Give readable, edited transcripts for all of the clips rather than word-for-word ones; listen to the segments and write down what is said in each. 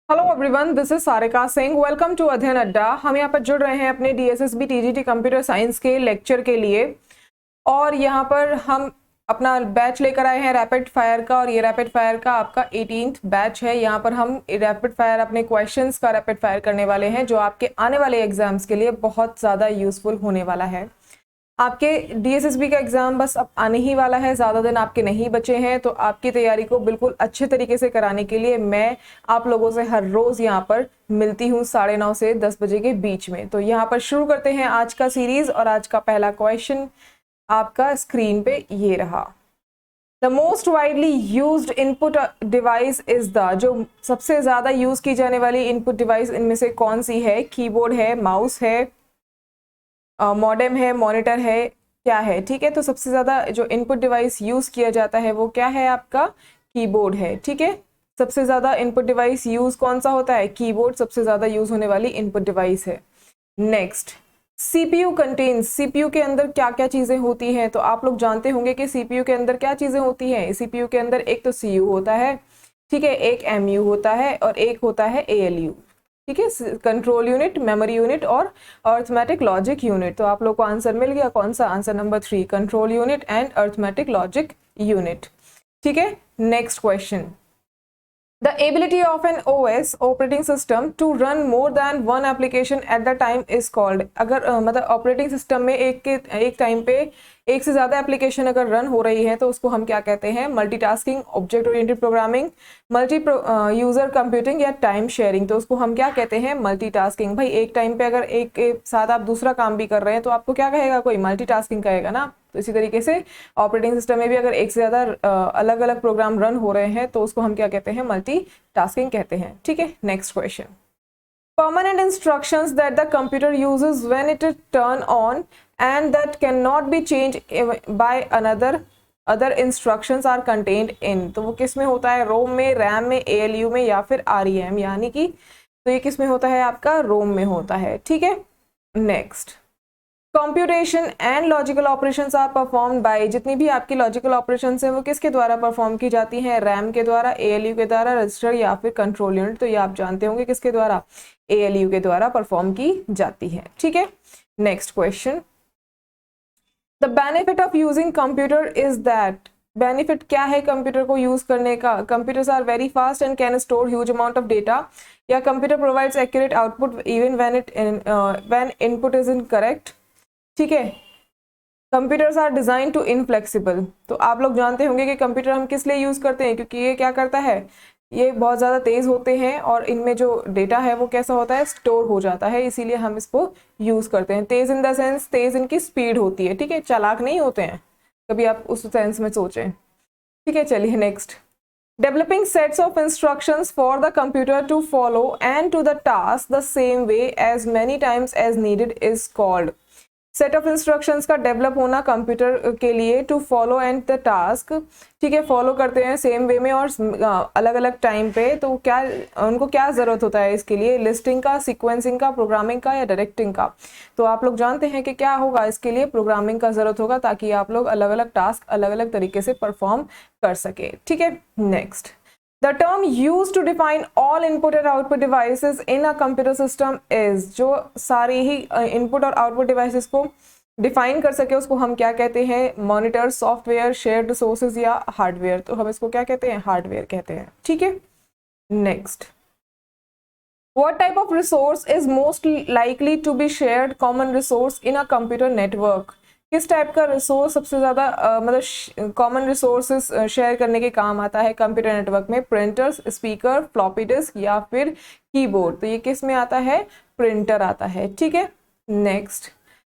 Hello everyone, this is Sarika Singh. Welcome to Adhyayan Adda. हम यहाँ पर जुड़ रहे हैं अपने डीएसएसबी टीजीटी कंप्यूटर साइंस के लेक्चर के लिए और यहाँ पर हम अपना बैच लेकर आए हैं रैपिड फायर का। और ये रैपिड फायर का आपका 18th बैच है। यहाँ पर हम रैपिड फायर अपने क्वेश्चंस का रैपिड फायर करने वाले हैं जो आपके आने वाले एग्जाम्स के लिए बहुत ज़्यादा यूजफुल होने वाला है। आपके डीएसएसबी का एग्जाम बस अब आने ही वाला है, ज़्यादा दिन आपके नहीं बचे हैं। तो आपकी तैयारी को बिल्कुल अच्छे तरीके से कराने के लिए मैं आप लोगों से हर रोज़ यहाँ पर मिलती हूँ 9:30 से 10 बजे के बीच में। तो यहाँ पर शुरू करते हैं आज का सीरीज। और आज का पहला क्वेश्चन आपका स्क्रीन पे ये रहा। The most widely used input device is the, जो सबसे ज़्यादा यूज़ की जाने वाली इनपुट डिवाइस इनमें से कौन सी है? कीबोर्ड है, माउस है, मॉडेम है, मॉनिटर है, क्या है? ठीक है, तो सबसे ज़्यादा जो इनपुट डिवाइस यूज़ किया जाता है वो क्या है? आपका कीबोर्ड है। ठीक है, सबसे ज़्यादा इनपुट डिवाइस यूज़ कौन सा होता है? कीबोर्ड सबसे ज़्यादा यूज़ होने वाली इनपुट डिवाइस है। नेक्स्ट, सीपीयू कंटेन्स, सीपीयू के अंदर क्या क्या चीज़ें होती हैं? तो आप लोग जानते होंगे कि सीपीयू के अंदर क्या चीज़ें होती हैं। सीपीयू के अंदर एक तो सीयू होता है, ठीक है, एक एमयू होता है और एक होता है एएलयू। ठीक है, कंट्रोल यूनिट, मेमोरी यूनिट और अर्थमेटिक लॉजिक यूनिट। तो आप लोग को आंसर मिल गया। कौन सा? Answer number 3, control unit and arithmetic logic unit. ठीक है, next question. The ability of an OS operating system to run more than one application at the time is called। अगर मतलब ऑपरेटिंग सिस्टम में एक time पे एक से ज़्यादा एप्लीकेशन अगर रन हो रही है तो उसको हम क्या कहते हैं? Multitasking, object oriented programming, multi user computing या टाइम शेयरिंग। तो उसको हम क्या कहते हैं? मल्टीटास्किंग। भाई एक टाइम पे अगर एक के साथ आप दूसरा काम भी कर रहे हैं तो आपको क्या कहेगा? कोई मल्टीटास्किंग कहेगा ना। तो इसी तरीके से ऑपरेटिंग सिस्टम में भी अगर एक से ज़्यादा अलग अलग प्रोग्राम रन हो रहे हैं तो उसको हम क्या कहते हैं? मल्टीटास्किंग कहते हैं। ठीक है, next question. Permanent instructions that the computer uses when it is turned on and that cannot be changed by other instructions are contained in। तो वो किस में होता है? रोम में, रैम में, एएलयू में या फिर आरईएम, यानी कि तो ये किस में होता है? आपका रोम में होता है। ठीक है, next. Computation and logical operations are performed by, जितनी भी आपकी लॉजिकल ऑपरेशंस हैं वो किसके द्वारा परफॉर्म की जाती हैं? रैम के द्वारा, एएलयू के द्वारा, रजिस्टर या फिर कंट्रोल यूनिट। तो ये आप जानते होंगे किसके द्वारा? एएलयू के द्वारा परफॉर्म की जाती है। ठीक है, next question. The benefit of using computer is that, benefit क्या है कंप्यूटर को यूज करने का? Computers are very fast and can store huge amount of data, या computer provides accurate output even when input is incorrect. ठीक है, computers are design to inflexible. तो आप लोग जानते होंगे कि कंप्यूटर हम किस लिए यूज करते हैं? क्योंकि ये क्या करता है? ये बहुत ज़्यादा तेज़ होते हैं और इनमें जो डेटा है वो कैसा होता है? स्टोर हो जाता है, इसीलिए हम इसको यूज़ करते हैं। तेज़ इन द सेंस, तेज़ इनकी स्पीड होती है। ठीक है, चालाक नहीं होते हैं, कभी आप उस सेंस में सोचें। ठीक है, चलिए next. Developing sets of instructions for the computer to follow and to the task the same way as many times as needed is called। Set of instructions का डेवलप होना कंप्यूटर के लिए, to follow and the task. ठीक है, follow करते हैं same way में और अलग अलग टाइम पे। तो क्या उनको क्या ज़रूरत होता है इसके लिए? लिस्टिंग का, सीक्वेंसिंग का, प्रोग्रामिंग का या डायरेक्टिंग का? तो आप लोग जानते हैं कि क्या होगा इसके लिए? प्रोग्रामिंग का ज़रूरत होगा ताकि आप लोग अलग अलग टास्क अलग अलग तरीके से परफॉर्म कर सके। ठीक है, next. The term used to define all input and output devices in a computer system is, जो सारी ही इनपुट और आउटपुट डिवाइसेस को डिफाइन कर सके उसको हम क्या कहते हैं? मॉनिटर, सॉफ्टवेयर, शेयर्ड रिसोर्सेज या हार्डवेयर। तो हम इसको क्या कहते हैं? हार्डवेयर कहते हैं। ठीक है, next. What type of resource is most likely to be shared common resource in a computer network? किस टाइप का रिसोर्स सबसे ज़्यादा मतलब कॉमन रिसोर्सेज शेयर करने के काम आता है कंप्यूटर नेटवर्क में? प्रिंटर्स, स्पीकर, फ्लॉपी डिस्क या फिर कीबोर्ड। तो ये किस में आता है? प्रिंटर आता है। ठीक है, next.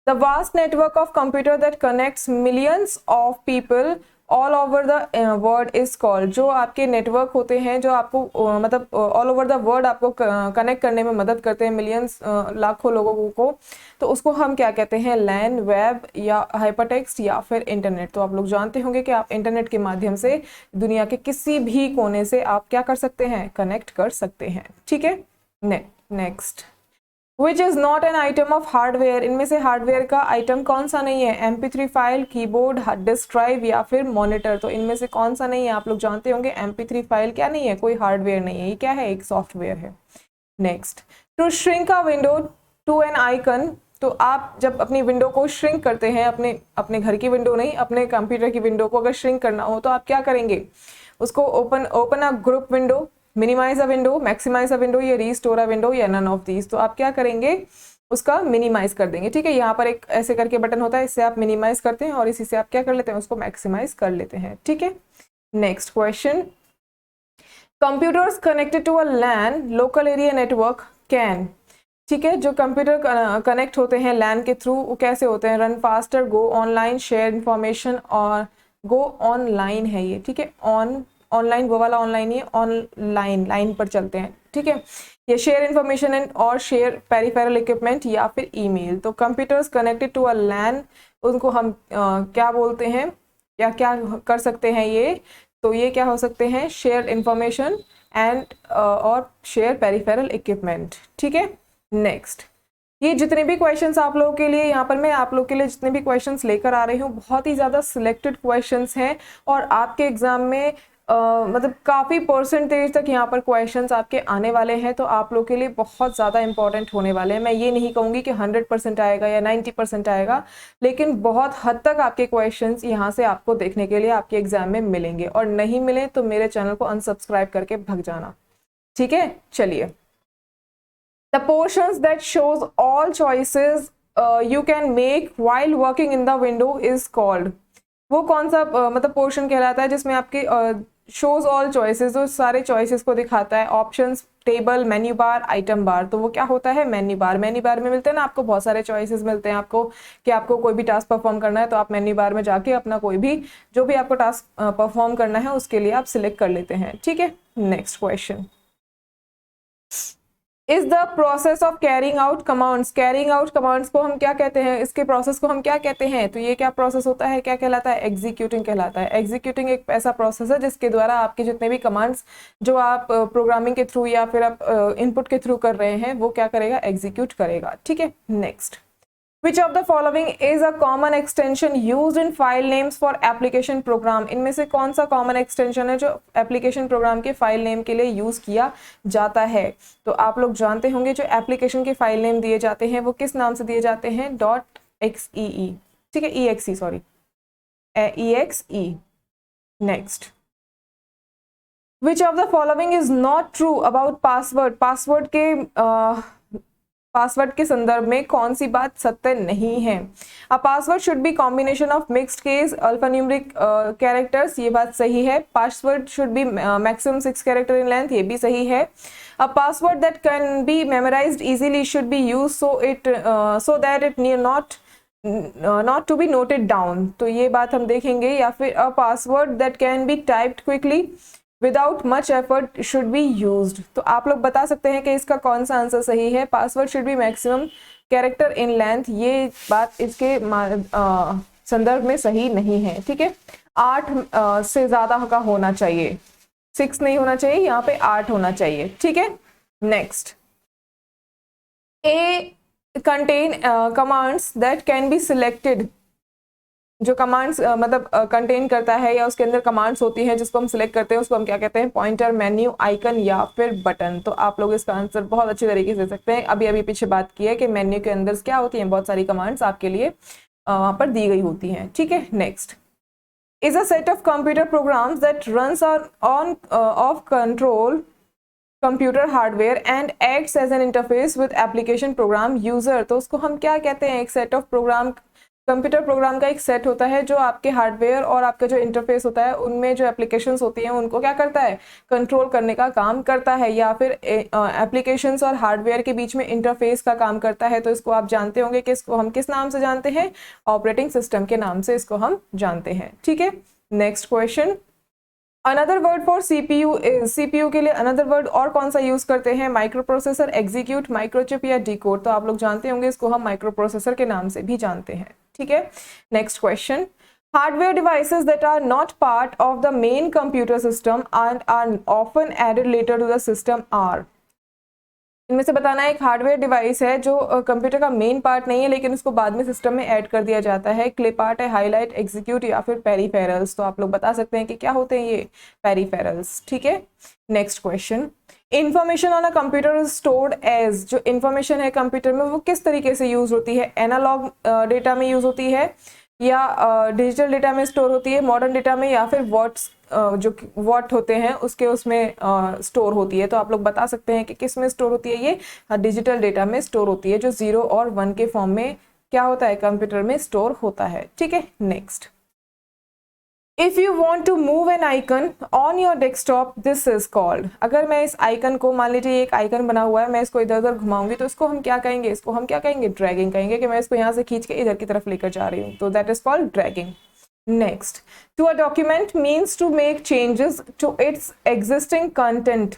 The vast network of computer that connects millions of people all over the world is called, जो आपके नेटवर्क होते हैं जो आपको मतलब ऑल ओवर द वर्ल्ड आपको कनेक्ट करने में मदद करते हैं, मिलियंस लाखों लोगों को, तो उसको हम क्या कहते हैं? लैन, वेब या हाइपरटेक्स्ट या फिर इंटरनेट। तो आप लोग जानते होंगे कि आप इंटरनेट के माध्यम से दुनिया के किसी भी कोने से आप क्या कर सकते हैं? कनेक्ट कर सकते हैं। ठीक है, next. Which is not an item of hardware, इनमें से हार्डवेयर का आइटम कौन सा नहीं है? MP3 file, keyboard, hard disk drive या फिर मॉनिटर। तो इनमें से कौन सा नहीं है? आप लोग जानते होंगे MP3 फाइल क्या नहीं है, कोई हार्डवेयर नहीं है, ये क्या है? एक सॉफ्टवेयर है। Next, to shrink a window to an icon, तो आप जब अपनी विंडो को श्रिंक करते हैं, अपने घर की विंडो नहीं, अपने कंप्यूटर की विंडो को अगर श्रिंक करना हो तो आप क्या करेंगे? उसको open a group window, minimize a window, maximize a window या रीस्टोर अ विंडो या नन ऑफ दीज। तो आप क्या करेंगे? उसका मिनिमाइज कर देंगे। ठीक है, यहाँ पर एक ऐसे करके बटन होता है, इससे आप मिनिमाइज करते हैं और इसी से आप क्या कर लेते हैं? उसको मैक्सिमाइज कर लेते हैं। ठीक है, next question, computers connected to a LAN local area network can, ठीक है, जो कंप्यूटर कनेक्ट होते हैं लैन के थ्रू, वो कैसे होते हैं? रन फास्टर, गो ऑनलाइन, शेयर इन्फॉर्मेशन और गो ऑनलाइन है ये। ठीक है, ऑनलाइन वो वाला ऑनलाइन ही है, ऑनलाइन लाइन पर चलते हैं। ठीक है, ये शेयर इन्फॉर्मेशन एंड और शेयर पेरिफेरल इक्विपमेंट या फिर ईमेल। तो कंप्यूटर्स कनेक्टेड टू अ लैन, उनको हम क्या बोलते हैं, या क्या कर सकते हैं ये? तो ये क्या हो सकते हैं? शेयर इन्फॉर्मेशन एंड और शेयर पेरिफेरल इक्विपमेंट। ठीक है, नेक्स्ट, ये जितने भी क्वेश्चंस आप लोगों के लिए, यहाँ पर मैं आप लोग के लिए जितने भी क्वेश्चंस लेकर आ रही हूँ, बहुत ही ज़्यादा सिलेक्टेड क्वेश्चंस हैं और आपके एग्जाम में मतलब काफ़ी परसेंटेज तक यहाँ पर क्वेश्चंस आपके आने वाले हैं। तो आप लोग के लिए बहुत ज़्यादा इंपॉर्टेंट होने वाले हैं। मैं ये नहीं कहूँगी कि 100% आएगा या 90% आएगा, लेकिन बहुत हद तक आपके क्वेश्चंस यहाँ से आपको देखने के लिए आपके एग्जाम में मिलेंगे, और नहीं मिले तो मेरे चैनल को अनसब्सक्राइब करके भग जाना। ठीक है, चलिए, the portions that shows all choices you can make while working in the window is called, वो कौन सा मतलब पोर्शन कहलाता है जिसमें आपके शोज ऑल चॉइसेस, जो सारे चॉइसेस को दिखाता है? Options, table, menu bar, item bar. तो वो क्या होता है? Menu bar. मेन्यू बार में मिलते हैं ना आपको बहुत सारे चॉइसेस मिलते हैं आपको, कि आपको कोई भी टास्क परफॉर्म करना है तो आप मेन्यू बार में जाके अपना कोई भी जो भी आपको टास्क परफॉर्म करना है उसके लिए आप सिलेक्ट कर लेते हैं। ठीक है, next question, is the process of carrying out commands, carrying out commands को हम क्या कहते हैं? इसके प्रोसेस को हम क्या कहते हैं? तो ये क्या प्रोसेस होता है, क्या कहलाता है? एग्जीक्यूटिंग कहलाता है। एग्जीक्यूटिंग एक ऐसा प्रोसेस है जिसके द्वारा आपके जितने भी कमांड्स जो आप प्रोग्रामिंग के थ्रू या फिर आप इनपुट के थ्रू कर रहे हैं, वो क्या करेगा? एग्जीक्यूट करेगा। ठीक है, next, Which of the following is a common extension used in file names for application program? इनमें से कौन सा common extension है जो application program के file name के लिए यूज किया जाता है? तो आप लोग जानते होंगे जो application के file name दिए जाते हैं वो किस नाम से दिए जाते हैं? .xee, ठीक है, exe, sorry, exe। Next, Which of the following is not true about password? Password के संदर्भ में कौन सी बात सत्य नहीं है? A password should be combination of mixed case alphanumeric characters, ये बात सही है। Password should be maximum 6 character in length, ये भी सही है। A password that can be memorised easily should be use so that it near not to be noted down, तो ये बात हम देखेंगे। या फिर अ password that can B typed quickly without much effort should be used, तो आप लोग बता सकते हैं कि इसका कौन सा आंसर सही है? Password should be maximum character in length, ये बात इसके संदर्भ में सही नहीं है। ठीक है, 8 से ज्यादा का होना चाहिए, 6 नहीं होना चाहिए, यहाँ पे 8 होना चाहिए। ठीक है, next, A contain commands that can be selected, जो कमांड्स मतलब कंटेन करता है या उसके अंदर कमांड्स होती हैं जिसको हम सिलेक्ट करते हैं उसको हम क्या कहते हैं? पॉइंटर, मेन्यू, आइकन या फिर बटन। तो आप लोग इसका आंसर बहुत अच्छी तरीके से दे सकते हैं। अभी अभी पीछे बात की है कि मेन्यू के अंदर क्या होती हैं? बहुत सारी कमांड्स आपके लिए वहां पर दी गई होती हैं। ठीक है, next, is a set of computer programs that runs on of control computer hardware and acts as an interface with application program user. तो उसको हम क्या कहते हैं? एक set of program, computer program का एक सेट होता है जो आपके हार्डवेयर और आपका जो इंटरफेस होता है उनमें जो एप्लीकेशंस होती हैं उनको क्या करता है? कंट्रोल करने का काम करता है, या फिर एप्लीकेशंस और हार्डवेयर के बीच में इंटरफेस का काम करता है। तो इसको आप जानते होंगे कि इसको हम किस नाम से जानते हैं? ऑपरेटिंग सिस्टम के नाम से इसको हम जानते हैं। ठीक है, next question, another word for CPU is, CPU के लिए अनदर वर्ड और कौन सा यूज करते हैं? माइक्रो प्रोसेसर, एग्जीक्यूट, माइक्रोचिप या डिकोड। तो आप लोग जानते होंगे इसको हम माइक्रो प्रोसेसर के नाम से भी जानते हैं। ठीक है, next question, hardware devices that are not part of the main computer system and are often added later to the system are, इनमें से बताना एक हार्डवेयर डिवाइस है जो कंप्यूटर का मेन पार्ट नहीं है लेकिन उसको बाद में सिस्टम में ऐड कर दिया जाता है। क्ले पार्ट है, हाईलाइट, एग्जीक्यूट या फिर पेरिफेरल्स। तो आप लोग बता सकते हैं कि क्या होते हैं ये पेरिफेरल्स। ठीक है, next question. Information on a computer is stored as, जो इंफॉर्मेशन है कंप्यूटर में वो किस तरीके से यूज होती है? एनालॉग डेटा में यूज होती है या डिजिटल डेटा में स्टोर होती है, मॉडर्न डेटा में, या फिर वॉट्स जो वॉट होते हैं उसके उसमें स्टोर होती है? तो आप लोग बता सकते हैं कि किस में स्टोर होती है ये? डिजिटल डेटा में स्टोर होती है, जो 0 और 1 के फॉर्म में क्या होता है कंप्यूटर में स्टोर होता है। ठीक है, next. If you want to move an icon on your desktop this is called. अगर मैं इस आइकन को, मान लीजिए एक आइकन बना हुआ है, मैं इसको इधर उधर घुमाऊंगी तो इसको हम क्या कहेंगे? इसको हम क्या कहेंगे? ड्रैगिंग कहेंगे, कि मैं इसको यहाँ से खींच के इधर की तरफ लेकर जा रही हूँ, तो that is called dragging. Next, to a document means to make changes to its existing content.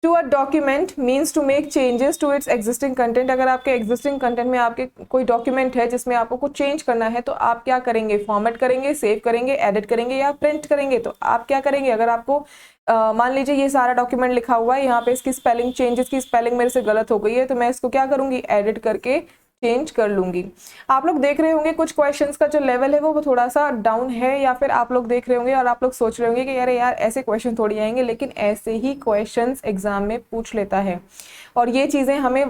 To a document means to make changes to its existing content. अगर आपके existing content में आपके कोई document है जिसमें आपको कुछ change करना है तो आप क्या करेंगे? फॉर्मेट करेंगे, सेव करेंगे, एडिट करेंगे या प्रिंट करेंगे? तो आप क्या करेंगे? अगर आपको मान लीजिए ये सारा डॉक्यूमेंट लिखा हुआ है, यहाँ पे इसकी स्पेलिंग चेंजेस की स्पेलिंग मेरे से गलत हो गई है, तो मैं इसको क्या करूंगी? एडिट करके चेंज कर लूंगी। आप लोग देख रहे होंगे कुछ क्वेश्चंस का जो लेवल है वो थोड़ा सा डाउन है, या फिर आप लोग देख रहे होंगे और आप लोग सोच रहे होंगे कि यार ऐसे क्वेश्चन थोड़ी आएंगे, लेकिन ऐसे ही क्वेश्चंस एग्जाम में पूछ लेता है। और ये चीजें हमें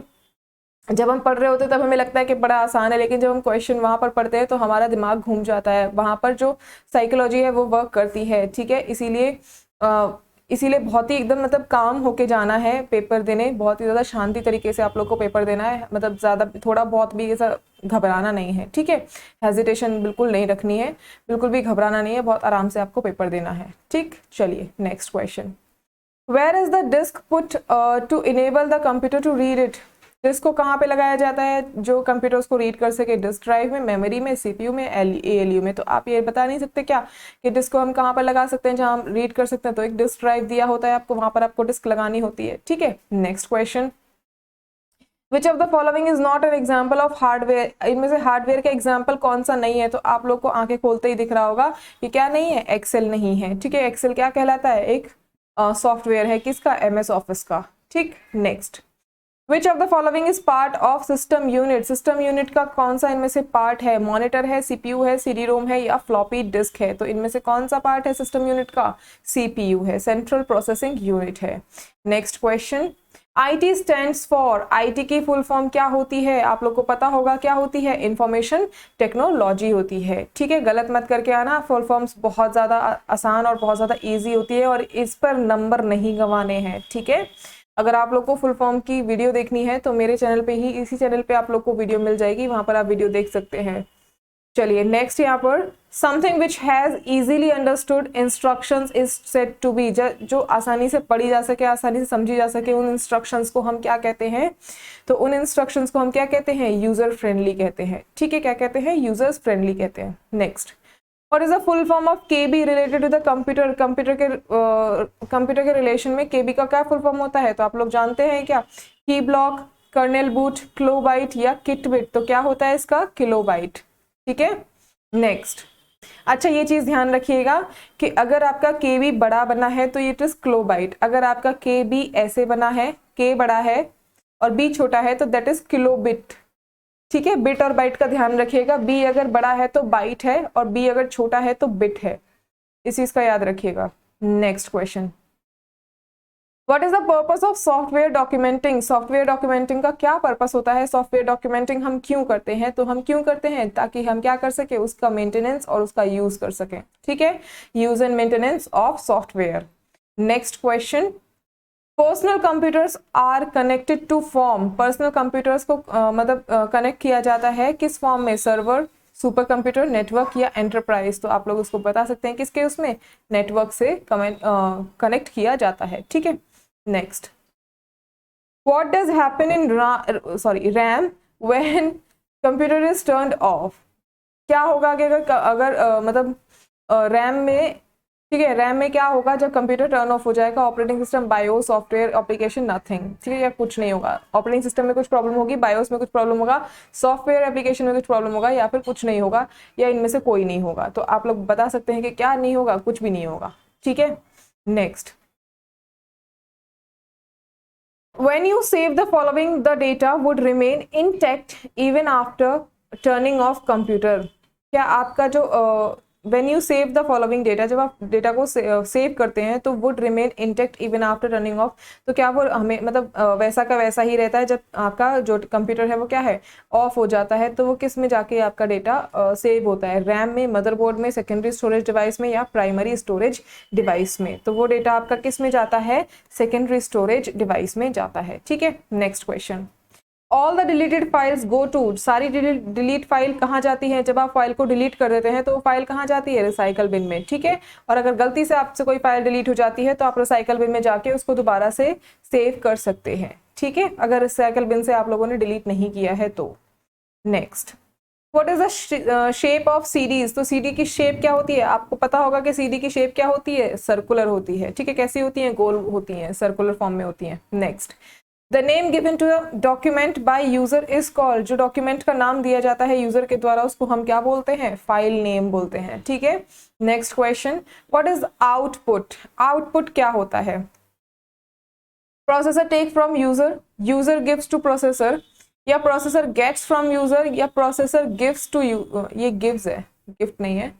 जब हम पढ़ रहे होते हैं तब हमें लगता है कि बड़ा आसान है, लेकिन जब हम क्वेश्चन वहां पर पढ़ते हैं तो हमारा दिमाग घूम जाता है। वहां पर जो साइकोलॉजी है वो वर्क करती है। ठीक है, इसीलिए बहुत ही एकदम मतलब काम होके जाना है पेपर देने, बहुत ही ज़्यादा शांति तरीके से आप लोग को पेपर देना है, मतलब ज़्यादा थोड़ा बहुत भी ऐसा घबराना नहीं है। ठीक है, हेजिटेशन बिल्कुल नहीं रखनी है, बिल्कुल भी घबराना नहीं है, बहुत आराम से आपको पेपर देना है। ठीक, चलिए next question. Where is the disk put to enable the computer to read it? Disk को कहाँ पे लगाया जाता है जो कंप्यूटर उसको रीड कर सके? डिस्क ड्राइव में, मेमोरी में, सीपीयू में, एएलयू में। तो आप ये बता नहीं सकते क्या कि डिस्क को हम कहाँ पर लगा सकते हैं जहाँ हम रीड कर सकते हैं? तो एक डिस्क ड्राइव दिया होता है आपको, वहां पर आपको डिस्क लगानी होती है। ठीक है, next question. Which of the following is not an example of hardware? इनमें से हार्डवेयर का एग्जाम्पल कौन सा नहीं है? तो आप लोग को आंखें खोलते ही दिख रहा होगा कि क्या नहीं है? एक्सेल नहीं है। ठीक है, एक्सेल क्या कहलाता है? एक सॉफ्टवेयर है, किसका? MS ऑफिस का। ठीक, next. Which of the following is part of system unit? System unit का कौन सा इनमें से पार्ट है? मॉनिटर है, सीपीयू है, सीडी रोम है या फ्लॉपी डिस्क है? तो इनमें से कौन सा पार्ट है सिस्टम यूनिट का? सीपीयू है, सेंट्रल प्रोसेसिंग यूनिट है। Next question. IT stands for, IT की फुल फॉर्म क्या होती है? आप लोग को पता होगा क्या होती है? इंफॉर्मेशन टेक्नोलॉजी होती है। ठीक है, गलत मत करके आना, फुल फॉर्म्स बहुत ज़्यादा आसान और बहुत ज़्यादा ईजी होती है और इस पर नंबर नहीं गंवाने हैं। ठीक है, अगर आप लोग को फुल फॉर्म की वीडियो देखनी है तो मेरे चैनल पे ही, इसी चैनल पे आप लोग को वीडियो मिल जाएगी, वहां पर आप वीडियो देख सकते हैं। चलिए नेक्स्ट, यहाँ पर something which has easily understood instructions is said to be, जो आसानी से पढ़ी जा सके, आसानी से समझी जा सके, उन इंस्ट्रक्शंस को हम क्या कहते हैं? तो उन इंस्ट्रक्शंस को हम क्या कहते हैं? यूजर फ्रेंडली कहते हैं। ठीक है, क्या कहते हैं? यूजर्स फ्रेंडली कहते हैं। Next, What is the full form of KB related to the computer? Computer के रिलेशन में KB का क्या फुल फॉर्म होता है? तो आप लोग जानते हैं क्या? की ब्लॉक, कर्नेल बूट, किलोबाइट या किटबिट। तो क्या होता है इसका? किलोबाइट। ठीक है, नेक्स्ट। अच्छा, ये चीज ध्यान रखिएगा कि अगर आपका KB बड़ा बना है तो इट इज किलोबाइट। अगर आपका KB ऐसे बना है, K बड़ा है और B छोटा है तो दैट इज किलोबिट। ठीक है, बिट और बाइट का ध्यान रखिएगा। B अगर बड़ा है तो बाइट है और B अगर छोटा है तो बिट है, इस चीज का याद रखिएगा। Next question. What is the purpose of software documenting? Software documenting का क्या पर्पस होता है? सॉफ्टवेयर डॉक्यूमेंटिंग हम क्यों करते हैं? तो हम क्यों करते हैं? ताकि हम क्या कर सके? उसका मेंटेनेंस और उसका यूज कर सकें। ठीक है, use and maintenance of software. Next question. Personal computers are connected to form, personal computers को मतलब कनेक्ट किया जाता है किस फॉर्म में? सर्वर, सुपर कंप्यूटर, नेटवर्क या एंटरप्राइज। तो आप लोग उसको बता सकते हैं किसके उसमें? नेटवर्क से कनेक्ट किया जाता है। ठीक है, next. What does happen in RAM when computer is turned of? क्या होगा कि अगर मतलब रैम में, ठीक है, रैम में क्या होगा जब कंप्यूटर टर्न ऑफ हो जाएगा? Operating system, BIOS, software, application, nothing. ठीक है, या कुछ नहीं होगा। ऑपरेटिंग सिस्टम में कुछ प्रॉब्लम होगी, बायोस में कुछ प्रॉब्लम होगा, सॉफ्टवेयर एप्लीकेशन में कुछ प्रॉब्लम होगा, या फिर कुछ नहीं होगा, या इनमें से कोई नहीं होगा। तो आप लोग बता सकते हैं कि क्या नहीं होगा? कुछ भी नहीं होगा। ठीक है, next. When you save the following, the data would remain intact even after turning off computer. क्या आपका जो when you save the following data, जब आप डेटा को सेव करते हैं तो would remain intact even after turning off, तो क्या वो हमें मतलब वैसा का वैसा ही रहता है जब आपका जो कंप्यूटर है वो क्या है ऑफ हो जाता है, तो वो किस में जाके आपका डेटा सेव होता है, रैम में, मदरबोर्ड में, सेकेंडरी स्टोरेज डिवाइस में या प्राइमरी स्टोरेज डिवाइस में। तो वो डेटा आपका किस में जाता है, सेकेंडरी स्टोरेज डिवाइस में जाता है। ठीक है, next question. All the deleted files go to, सारी डिलीट फाइल कहाँ जाती है, जब आप फाइल को डिलीट कर देते हैं तो वो फाइल कहाँ जाती है, रिसाइकल बिन में। ठीक है, और अगर गलती से आपसे कोई फाइल डिलीट हो जाती है तो आप रिसाइकल बिन में जाके उसको दोबारा से सेव कर सकते हैं। ठीक है, अगर रिसाइकल बिन से आप लोगों ने डिलीट नहीं किया है तो। Next, what is the shape of CDs, तो सीडी की शेप क्या होती है, आपको पता होगा कि सीडी की शेप क्या होती है, सर्कुलर होती है। ठीक है, कैसी होती है, गोल होती है, सर्कुलर फॉर्म में होती है। Next, the name given to the document by user is called, जो डॉक्यूमेंट का नाम दिया जाता है यूजर के द्वारा उसको हम क्या बोलते हैं, फाइल नेम बोलते हैं। ठीक है, next question, what is output, output क्या होता है, processor take from user, user gives to processor, या प्रोसेसर गेट्स फ्रॉम यूजर, या प्रोसेसर गिव्स टू यू, ये गिव्स है, गिफ्ट नहीं है,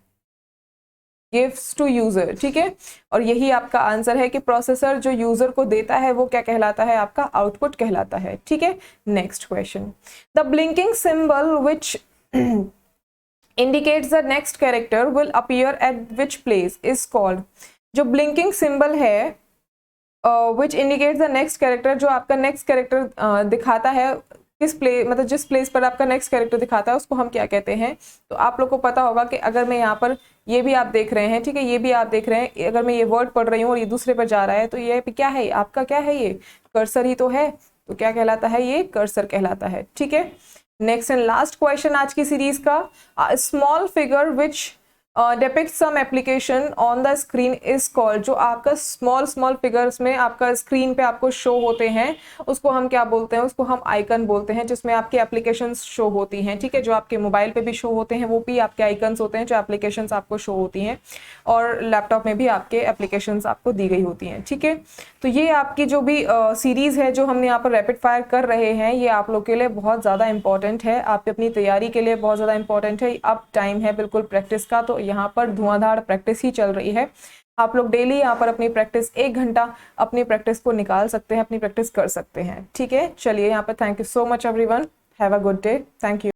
गिव्स टू यूजर। ठीक है, और यही आपका आंसर है कि प्रोसेसर जो यूजर को देता है वो क्या कहलाता है, आपका आउटपुट कहलाता है। ठीक है, next question, the blinking symbol which indicates the next character will appear eight which place is called, जो ब्लिंकिंग सिंबल है which indicates the next character, जो आपका नेक्स्ट कैरेक्टर दिखाता है किस प्लेस, मतलब जिस प्लेस पर आपका नेक्स्ट कैरेक्टर दिखाता है उसको हम क्या कहते हैं। तो आप लोग को पता होगा कि अगर मैं यहाँ पर, ये भी आप देख रहे हैं, ठीक है, ये भी आप देख रहे हैं, अगर मैं ये वर्ड पढ़ रही हूँ और ये दूसरे पर जा रहा है तो ये क्या है, आपका क्या है, ये कर्सर ही तो है, तो क्या कहलाता है, ये कर्सर कहलाता है। ठीक है, नेक्स्ट एंड लास्ट क्वेश्चन आज की सीरीज का, small figure which depict some application on the screen is called, जो आपका स्मॉल फिगर्स में आपका स्क्रीन पे आपको शो होते हैं उसको हम क्या बोलते हैं, उसको हम आइकन बोलते हैं, जिसमें आपकी एप्लीकेशंस शो होती हैं। ठीक है, जो आपके मोबाइल पे भी शो होते हैं वो भी आपके आइकन्स होते हैं, जो एप्लीकेशंस आपको शो होती हैं, और लैपटॉप में भी आपके एप्लीकेशंस आपको दी गई होती हैं। ठीक है, तो ये आपकी जो भी सीरीज है जो हमने यहाँ पर रैपिड फायर कर रहे हैं, ये आप लोग के लिए बहुत ज़्यादा इंपॉर्टेंट है, आप अपनी तैयारी के लिए बहुत ज़्यादा इंपॉर्टेंट है। अब टाइम है बिल्कुल प्रैक्टिस का, तो यहाँ पर धुआंधार प्रैक्टिस ही चल रही है। आप लोग डेली यहाँ पर अपनी प्रैक्टिस 1 घंटा अपनी प्रैक्टिस को निकाल सकते हैं, अपनी प्रैक्टिस कर सकते हैं। ठीक है, चलिए यहाँ पर thank you so much everyone, have a good day, thank you.